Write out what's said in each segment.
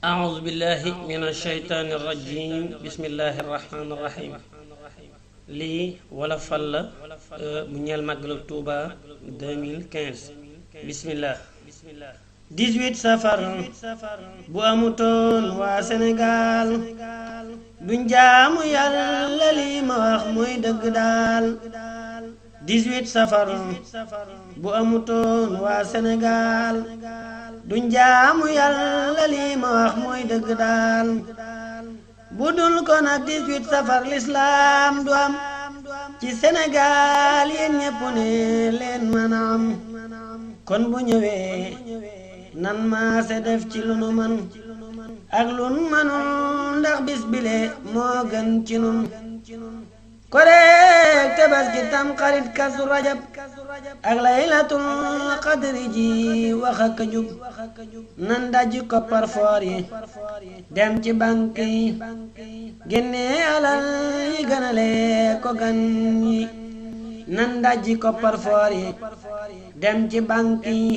أعوذ بالله من الشيطان الرجيم بسم الله الرحمن الرحيم lii wolofal la bu ñeel màggalu Tuuba 2015 bismillah 18 safar bu amutoon waa Sénégal duñ jaamu yàlla lii ma wax mooy dëgg daal 18 safar bu amutoon waa Sénégal duñ jaamu yàlla lii ma wax mooy dëgg daal bu dul ko nag 18 safar lislaam du am ci Sénégal yéen ñépp ne leen mën a am kon bu ñëwee nan maase def ci lu nu man ak lu nu manul ndax bis bile moo gën ci nun koreek Tabaski tam xarit Kazu Rajab ak laylatul qadri ji wax ak jub nan dajji koppar foor yi dem ci banque yi génne alal yi gënale ko gan yi nan dajji koppar foor yi dem ci banque yi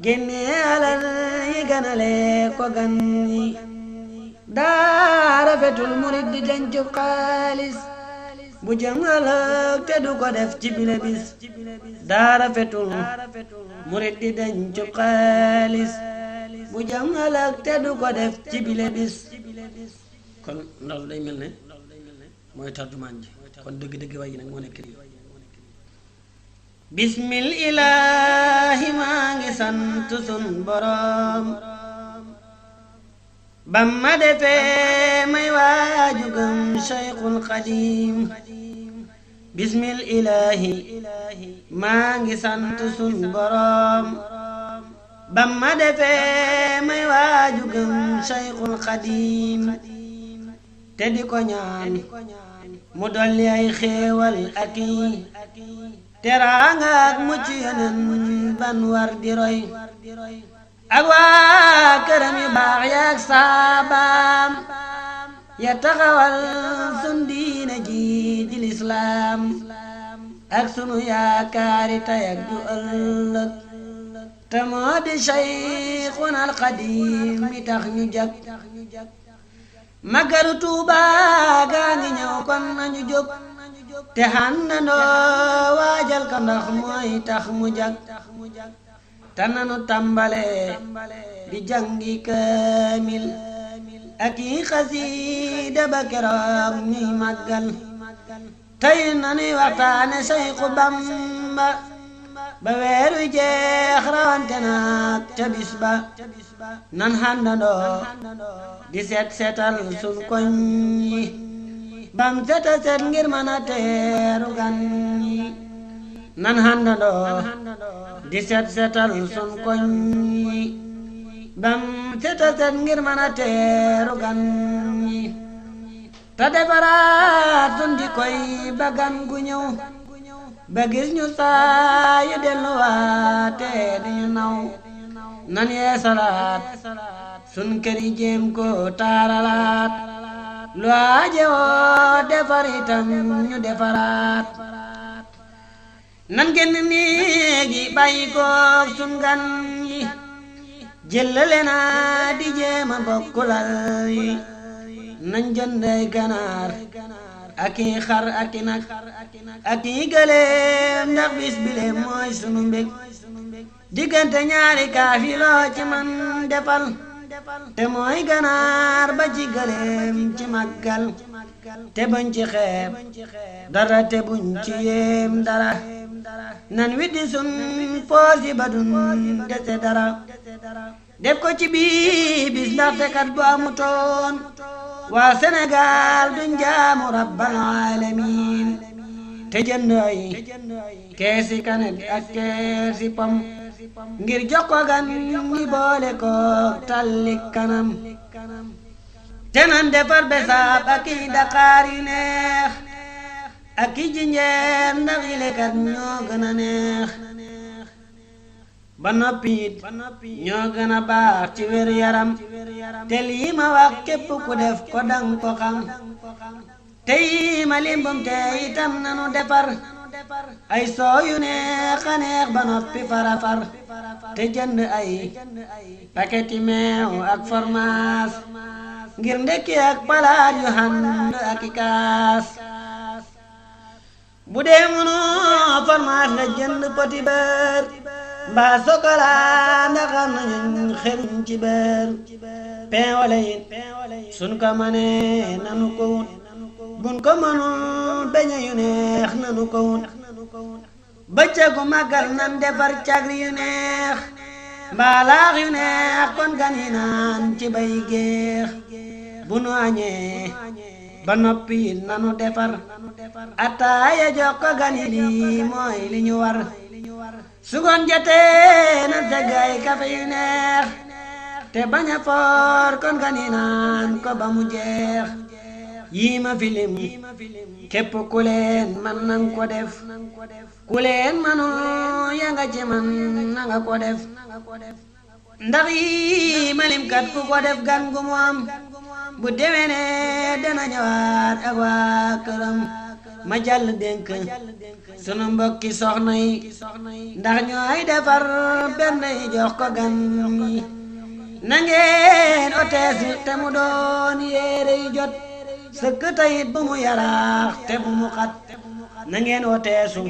génne alal yi gënale ko gan yi daa rafetul murid di denc xaalis bu jëm ëllëg te du ko def ci bile bis daa rafetul murid di denc xaalis bu jëm ëllëg te du ko def ci bile bis kon loolu day mel ne mooy tarjumaan ji kon dëgg-dëgg way yi nag moo nekk nii bismil ilaahi maa ngi sant sun borom bam ma defee may waaju gëm Cheikhul Xadim bismil ilaahi maa ngi sant sun borom bam ma defee may waaju gëm Cheikhul Xadim te di ko ñaan mu dolli ay xéewal ak yi teraanga ak mucc yeneen ban war di roy ak waa këram yu baax yaak saabaam ya taxawal sun diine ji di lislaam ak sunu yaakaari tey ak ju ëllëg te moo di Cheikhuna al Xadim mi tax ñu jag Magalu Tuuba gaa ngi ñëw kon nañu jóg te xàndandoo waajal ko ndax mooy tax mu jag te nanu tàmbale di jàngi kaamil ak yi xasiida ba keroog ñuy màggal tey nanuy waxtaane Seexu Bamba ba weer wi jeex rawante naag ca bis ba nan xàndandoo di seetal sun koñ yi bam seta set ngir mën a teeru gan yi nan xàndandoo di seetal sun koñ yi bam seta set ngir mën a teeru gan yi te defaraat sun jikko yi ba gan gu ñëw ba gis ñu saa yu delluwaate di ñu naw nan yee salaat sun kër yi jéem ko taaralaat lu aajewoo defar itam ñu defaraat nan génn néegi bàyyi koog sun gan yi jëlale naa di jéema bokkulal yi nañ jënday ganaar ak i xar ak i nag ak i gëléem ndax bis bile mooy sunu mbég diggante ñaari kaafiloo ci man defal te mooy ganaar ba ci gëléem ci màggal te bañ ci xeeb dara te buñ ci yéem dara nan widdi sun poos yi ba dun dese dara def ko ci bii bis ndaxte kat bu amutoon waa Sénégal duñ jaamu rabbal alamin te jënd ay keesi kanet ak keesi pom ngir jox ko gan ñi boole ko talli kanam te nan defar besaab ak i daqaar yu neex ak i jinjeer ndax yi lekat ñoo gën a neex ba noppi it ñoo gën a baax ci wér yaram te lii ma wax képp ku def ko dang ko xam te yii ma limbum te itam nanu defar ay soo yu neex a neex ba noppi farafar te jënd ay paketi meew ak formaas ngir ndekki ak palaat yu xand ak i kaas bu dee mënoo formaas nga jënd poti beer mbaa sokolaa ndax am nañu xeruñ ci beer pain wala it suñ ko mënee nanu ko wut buñ ko mënul beñe yu neex nanu ko wut bëccëgu màggal nan defar cagri yu neex mbaa laax yu neex kon gan yi naan ci bay géex bu nu añee ba noppi nanu defar ataaya jox ko gan yi lii mooy li ñu war su ngoon jotee na segay kafe yu neex te bañ a foor kon gan yi naan ko ba mu jeex yii ma filim képp ku leen man nang ko def ku leen manul ya nga ci man nanga ko def ndax yii ma lim kat ku ko def gan gu mu am bu déwénee dana ñëwaat ak waa këram ma jàll dénk sunu mbokki soxna yi ndax ñooy defar benn yi jox ko gan yi na ngeen oteesu te mu doon yére yu jot sëkk tayit bu mu yaraax te bu mu xat na ngeen oteesu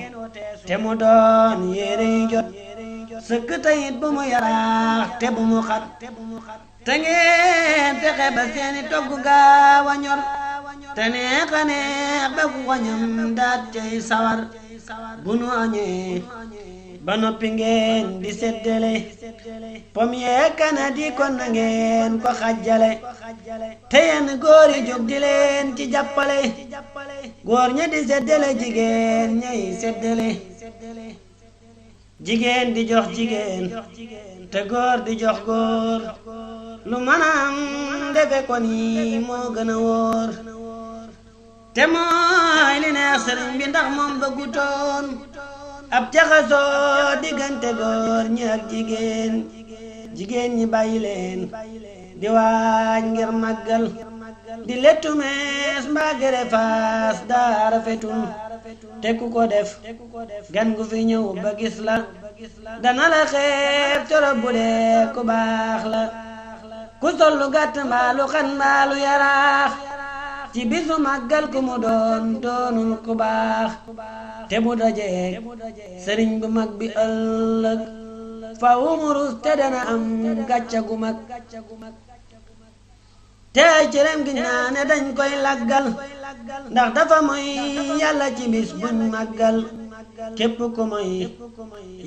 te mu doon yére yu jot sëkk tayit bu mu yaraax te bu mu xat te ngeen fexe ba seeni togg gaaw a ñor te neex a neex ba ku ko ñam daat cay sawar bu nu añee ba noppi ngeen di seddale pom yee kana di kon na ngeen ko xajjale te yenn góor yi jóg di leen ci jàppale góor ña di seddale jigéen ñay seddale jigéen di jox jigéen te góor di jox góor lu manam defe ko nii moo gën a wóor te mooy li neex sëriñ bi ndax moom bëggutoon ab jaxasoo diggante góor ñi ak jigéen jigéen ñi bàyyi leen di waaj ngir màggal di lettu mees mbaa gere faas daa rafetul te ku ko def gan gu fi ñëw ba gis la dana la xeeb torop bu dee ku baax la ku sol lu gàtt mbaa lu xan mbaa lu yaraax ci bisu màggal ku mu doon doonul ku baax te bu dajeek sëriñ bu mag bi ëllëg faw mu rus te dana am gàcca gu mag te ay cërëm gi naa ne dañ koy laggal ndax dafa mooy yàlla ci bis buñ màggal képp ku mooy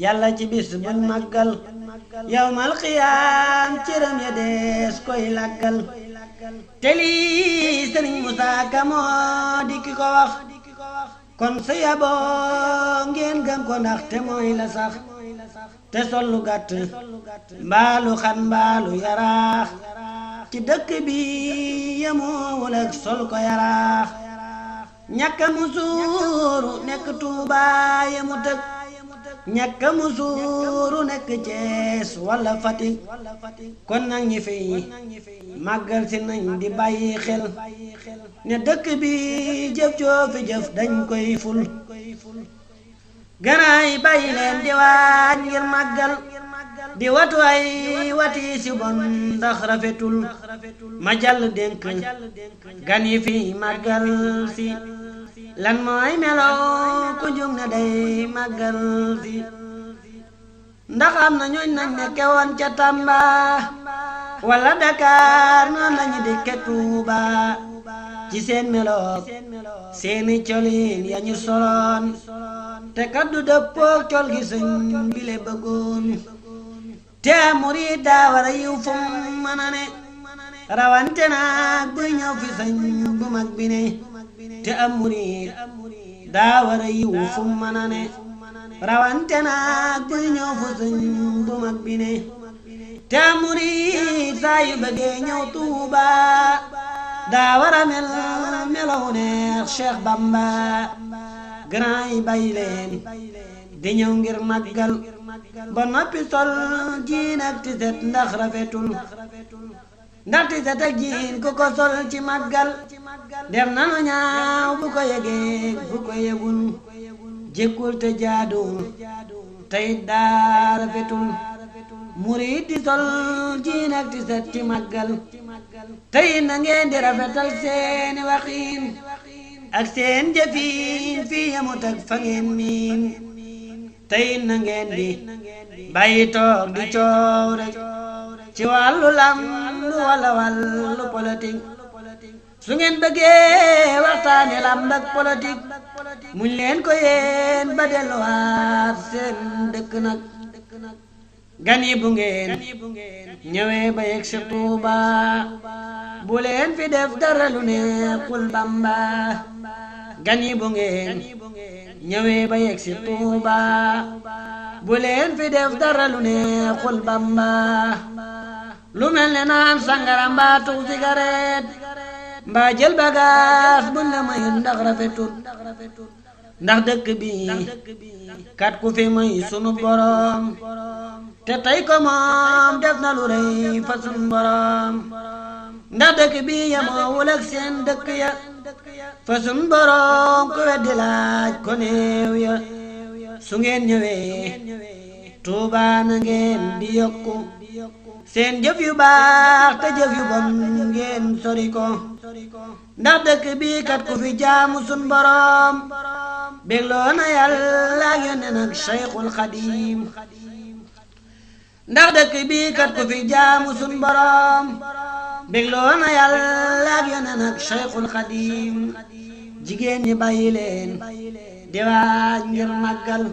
yàlla ci bis buñ màggal yawmal xiyaam cërëm ya dees koy laggal te lii sëriñ Musaa Ka moo di ki ko wax kon sa yaboo ngeen gëm ko ndax te mooy la sax te sol lu gàtt mbaalu xan mbaalu yaraax ci dëkk bi yemoowul ak sol ko yaraax ñàkka mu suuru nekk Tuubaa yemu tëg ñàkka mu suuru nekk Cees walla Fatick kon nag ñi fiy màggal si nañ di bàyyi xel ne dëkk bi jëf coofi jëf dañ koy ful ganaay bàyyi leen di waaj ngir màggal di watu ay wati si bon ndax rafetul ma jàll dénk gan yi fi màggal si lan mooy melow ku jug na day màggal si ndax am na ñooñ nañ nekke woon ca Tamba wala Dakar noonu lañu dikke Tuuba ci seen meloog seeni colin ya ñu soloon te kaddu dëppook col gi sëñ bile bëggoon te murid daa war a yiw fu mën a ne rawante naag buy ñëw fi sëñ bu mag bi ne te am murid daa war a yiw fu mën a ne rawante naag buy ñëw fu sëñ bu mag bi ne te am murid saa yu bëggee ñëw Tuuba daa war a mel melaw neex Cheikh Bamba grand yi bàyyi leen di ñëw ngir màggal ba noppi sol jiin ak tiset ndax rafetul ndax tiset ak jiin ku ko sol ci màggal dem nanu ñaaw bu ko yëgee bu ko yëgul jékkul te jaaduwul tey daa rafetul murid di sol jiin ak ti set ci màggal tey na ngeen di rafetal seeni waxiin ak seen jëfiin fii yamut ak fa ngeen miin tey na ngeen di bàyyi toog di coow rek ci wàllu lamb wala wàllu politique su ngeen bëggee waxtaane lamb ak politique muñ leen ko yéen ba delluwaat seen dëkk nag gan yi bu ngeen ñëwee ba yegg si Tuuba bu leen fi def dara lu neexul Bamba gan yi bu ngeen ñëwee ba yegg si Tuuba bu leen fi def dara lu neexul Bamba lu mel ne naan sangara mbaa tux cigarette mbaa jël bagage buñ la mayul ndax rafetut ndax dëkk bi kat ku fi may sunu borom te tey ko moom def na lu rëy fa sunu borom ndax dëkk bi yemoowul ak seen dëkk ya fa sunu borom ku weddi laaj ko néew ya su ngeen ñëwee Tuuba na ngeen di yokku seen jëf yu baax te jëf yu bon ngeen sori ko ndax dëkk bi kat ku fi jaamu sun borom bégloo na Yàlla ak Yonent ak Cheikhul Xadim ndax dëkk bi kat ku fi jaamu sun borom bégloo na Yàlla ak Yonent ak Cheikhul Xadim jigéen ñi bàyyi leen di waaj ngir màggal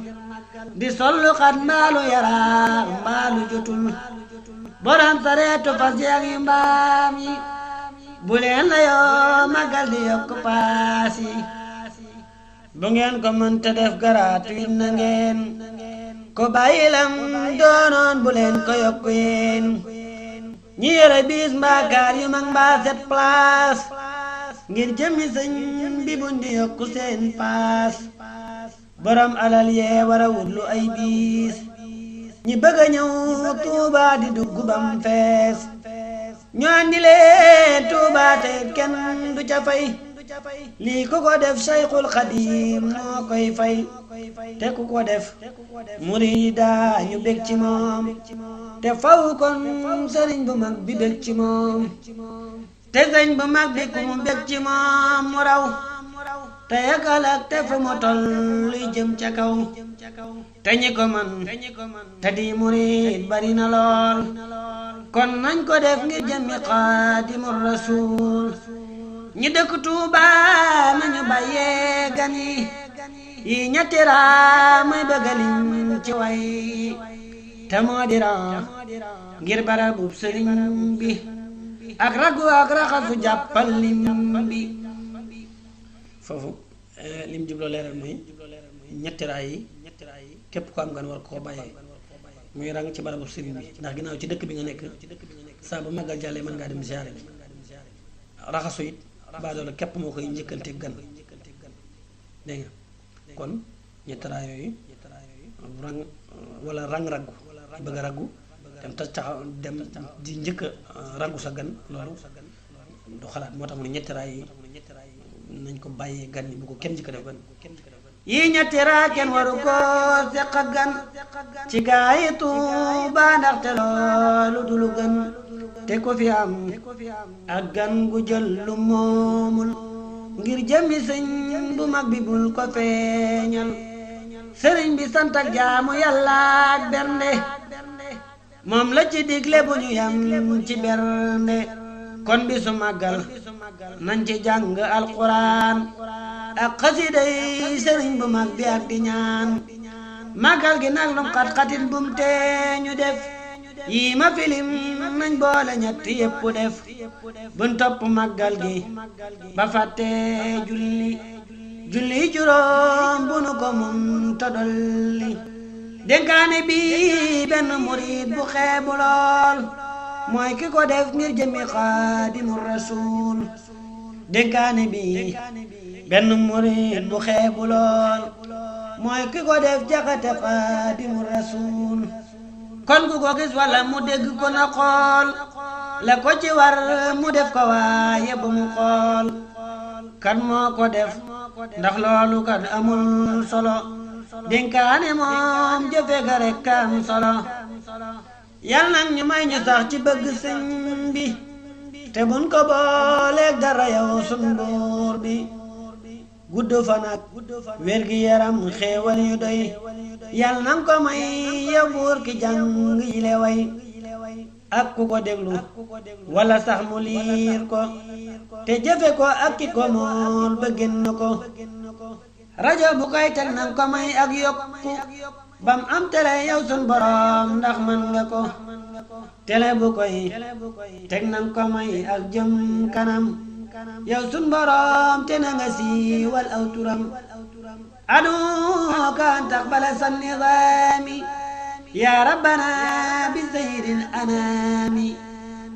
di sollu xat mbaalu yaraax mbaalu jotul borom sareetu fas yeeg yu mbaam yi bu leen la yoo màggal di yokk paas yi bu ngeen ko mënta def gratuit na ngeen ko bàyyi lam doonoon bu leen ko yokk yéen ñi yore biis mbaa kaar yu mag mbaa set place ngir jëmmi sëñ bi buñ di yokk seen paas borom alal yee wara wutlu ay biis ñi bëgg a ñëw Tuuba di dugg bam fees ñu andi leen Tuuba te kenn du ca fay lii ku ko def Cheikhul Xadim moo koy fay te ku ko def murida ñu bég ci moom te faw kon sëriñ bu mag bi bég ci moom te sëriñ bu mag bi ku mu bég ci moom mu raw te yëgal ak te fu mu toll luy jëm ca kaw te ñi ko man te di murid bari na lool kon nañ ko def ngir jëmmi Xaadimul Rasuul ñi dëkk Tuuba nañu bàyyee gan yi ñetti raa may bëggalim ci way te moo di raa ngir barabub sëriñ bi ak ragu ak raxasu jàppal lim bi foofu lim jubloo leeral mooy ñetti raa yi képp ko am gan war koo bàyyee muy rang ci barabu sëriñ bi ndax ginnaaw ci dëkk bi nga nekk saa bu màggal jàllee mën ngaa dem ziyaare bi raxasu it baadoola képp moo koy njëkkante gan dégg nga kon ñetti raa yooyu rang wala rang raggu bëgg a raggu dem ta taxaw dem di njëkk a raggu sa gan loolu du xalaat moo tax mu ne ñetti raa yi nañ ko bàyyee gan yi bu ko kenn njëkk a def gan yi ñetti raa kenn waru ko seq ak gan ci gaa yi Tuuba ndaxte loolu du lu gën te ko fi am ak gan gu jël lu moomul ngir jëmmi sëñ bu mag bi bul ko feeñal sëriñ bi sant ak jaamu Yàlla ak bernde moom la ci digle bu ñu yam ci bernde kon bi su màggal nañ ci jàng alquran ak xasida yi sëriñ bu mag bi ak di ñaan màggal gi nag lum xat-xatin bum tee ñu def yii ma filim nañ boole ñett yépp def buñ topp màggal gi ba fàtte julli juróom bu nu ko mun ta dolli dénkaane bi benn murid bu xeebu lool mooy ki ko def ngir jëmi Xaadimu Rasuul dénkaane bi benn murid bu xeebu lool mooy ki ko def jaxate Xaadimu Rasuul kon ku ko gis walla mu dégg ko na xool la ko ci war mu def ko waaye bu mu xool kan moo ko def ndax loolu kat amul solo dénkaane moom jëfe ga rekk am solo yal nag ñu may ñu sax ci bëgg sëñ bi te buñ ko booleeg dara yow sun buur bi gudd fan ak wér gi yaram xéewal yu doy yal nang ko may yow buur ki jàng yi le way ak ku ko déglu wala sax mu liir ko te jëfe ko ak ki ko mool ba génn ko rajo bu koy teg nang ko may ak yokku bam am télé yow sun borom ndax man nga ko télé bu koy teg nang ko may ak jëm kanam yow sun borom te na nga siiwal aw turam adu ka an taqbala san nizaami ya rabbana bi sayyidil anami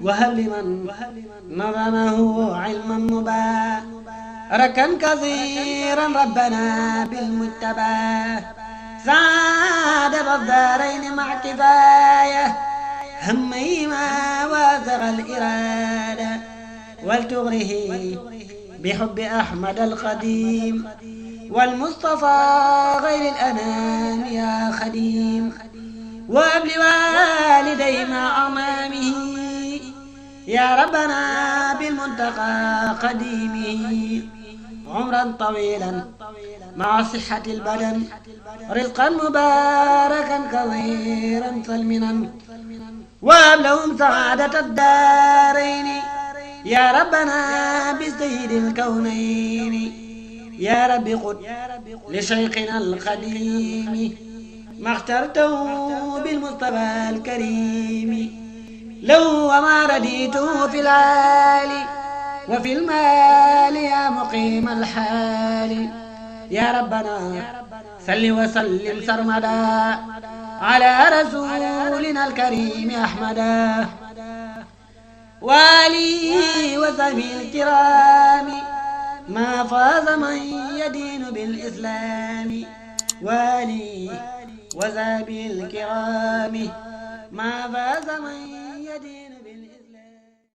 wahab liman nadamahu ilman mubarakan kathiran rabbana bil mujtaba سعادة الدارين مع كفاية هميما وازغ الإرادة ولتغره بحب أحمد القديم والمصطفى غير الأنام يا خديم وهب لوالدي مع أمامه يا ربنا بالمنتقى قديمه عمرا طويلا مع صحة البدن رزقا مباركا كثيرا سلمنا وهب لهم سعادة الدارين يا ربنا بسيد الكونين يا رب قد لشيخنا القديم ما اخترته بالمصطفى الكريم لو وما رديته في العالي وفي المال يا مقيم الحال يا ربنا صل وسلم سرمدا على رسولنا الكريم أحمدا وآله وصحبه الكرام ما فاز من يدين بالإسلام وآله وصحبه الكرام ما فاز من يدين